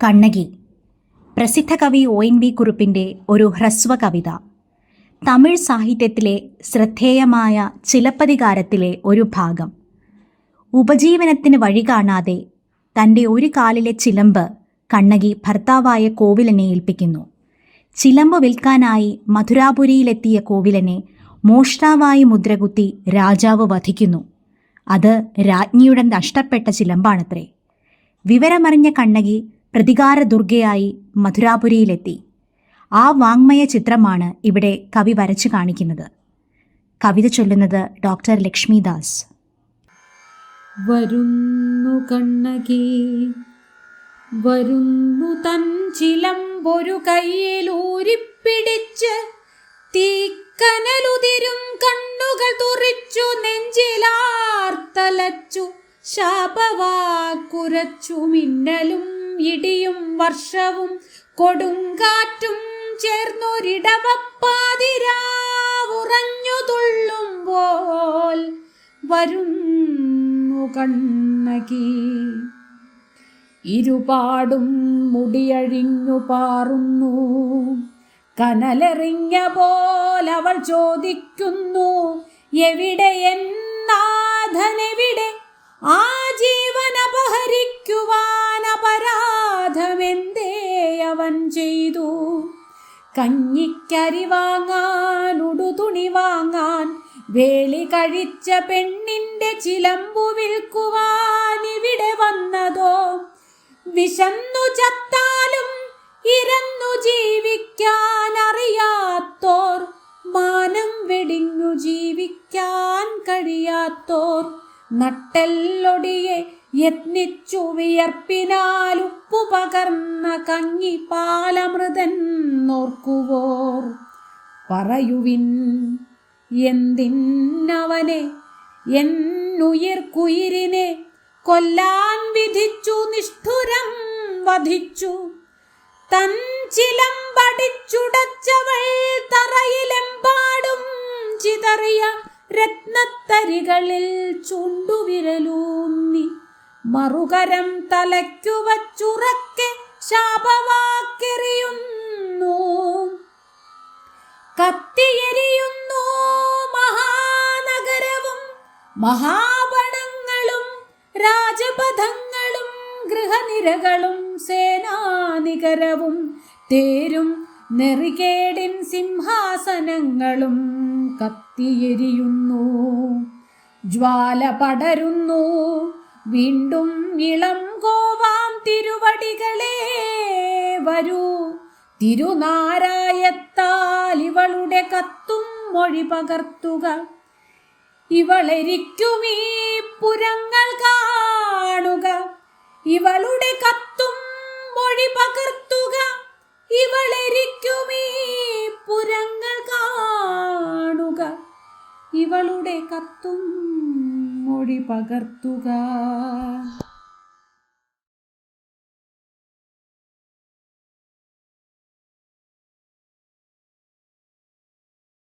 കണ്ണകി, പ്രസിദ്ധ കവി ONV കുറുപ്പിൻ്റെ ഒരു ഹ്രസ്വ കവിത. തമിഴ് സാഹിത്യത്തിലെ ശ്രദ്ധേയമായ ചിലപ്പതികാരത്തിലെ ഒരു ഭാഗം. ഉപജീവനത്തിന് വഴി കാണാതെ തൻ്റെ ഒരു കാലിലെ ചിലമ്പ് കണ്ണകി ഭർത്താവായ കോവിലനെ ഏൽപ്പിക്കുന്നു. ചിലമ്പ് വിൽക്കാനായി മധുരാപുരിയിലെത്തിയ കോവിലനെ മോഷ്ടാവായി മുദ്രകുത്തി രാജാവ് വധിക്കുന്നു. അത് രാജ്ഞിയുടെ നഷ്ടപ്പെട്ട ചിലമ്പാണത്രേ. വിവരമറിഞ്ഞ കണ്ണകി പ്രതികാര ദുർഗയായി മധുരാപുരിയിലെത്തി. ആ വാങ്മയ ചിത്രമാണ് ഇവിടെ കവി വരച്ചു കാണിക്കുന്നത്. കവിത ചൊല്ലുന്നത് ഡോക്ടർ ലക്ഷ്മിദാസ്. വരുന്നു കണ്ണകി, വരുന്നു തൻ ചിലമ്പൊരു കയ്യിലൂരിപ്പിടിച്ച്, തീക്കനലുതിരും കണ്ണുകൾ തുറിച്ചു, നെഞ്ചിലാർത്തലച്ചു, ശാപവാക്കുരച്ചു. മിന്നലും ഇടിയും വർഷവും കൊടുങ്കാറ്റും ചേർന്നൊരിടവപ്പാതിരാവുറഞ്ഞു തുള്ളുമ്പോൾ വരുന്നു കണ്ണകി. ഇരുപാടും മുടിയഴിഞ്ഞു പാറുന്നു, കനലെറിഞ്ഞ പോലവൾ ചോദിക്കുന്നു, എവിടെ എൻ നാഥനെവിടെ? ആ ജീവൻ അപഹരിക്കുവാൻ അപരാധമെന്തേ അവൻ ചെയ്തു? കഞ്ഞിക്കരി വാങ്ങാൻ, ഉടുതുണി വാങ്ങാൻ, വേളി കഴിച്ച പെണ്ണിന്റെ ചിലമ്പു വിൽക്കുവാൻ ഇവിടെ വന്നതോ? വിശന്നു ചത്താലും ഇരന്നു ജീവിക്കാൻ അറിയാത്തോർ, മാനം വെടിഞ്ഞു ജീവിക്കാൻ കഴിയാത്തോർ, നട്ടെല്ലൊടിയെ യത്നിച്ചു വിയർപ്പിനാൽ ഉപ്പു പകർന്ന കഞ്ഞി പാലമൃതൻ നോർക്കുവോർ. പറയുവിൻ, എന്തിനവനെ എന്നുയിർക്കുയിരിനെ കൊല്ലാൻ വിധിച്ചു, നിഷ്ഠുരം വധിച്ചു? തൻ ചിലമ്പടിച്ചുടച്ചവൾ തറയിലെമ്പാടും ചിതറിയ രത്നത്തരികളിൽ ചുണ്ടുവിരലൂന്നി, മറുകരം തലയ്ക്കു വച്ചുറക്കെ ശാപവാക്കെറിയുന്നു. കത്തിയെരിയുന്നു മഹാനഗരവും മഹാപണങ്ങളും രാജപഥങ്ങളും ഗൃഹനിരകളും സേനാനികരവും തേരും നെറികേടിൻ സിംഹാസനങ്ങളും കത്തിയെരിയുന്നു. ജ്വാല പടരുന്നു വീണ്ടും ഇളം കോവാം തിരുവടികളെ വരൂ. തിരുനാരായത്താൽ ഇവളുടെ കത്തും മൊഴി പകർത്തുക. ഇവളെരിക്കുമീ പുരങ്ങൾ കാണുക. ഇവളുടെ കത്തും മൊഴി പകർത്തുക. ഇവളെരിക്കുമീ പുരങ്ങൾ കാണുക. ഇവളുടെ കത്തും മൊഴി പകർത്തുക.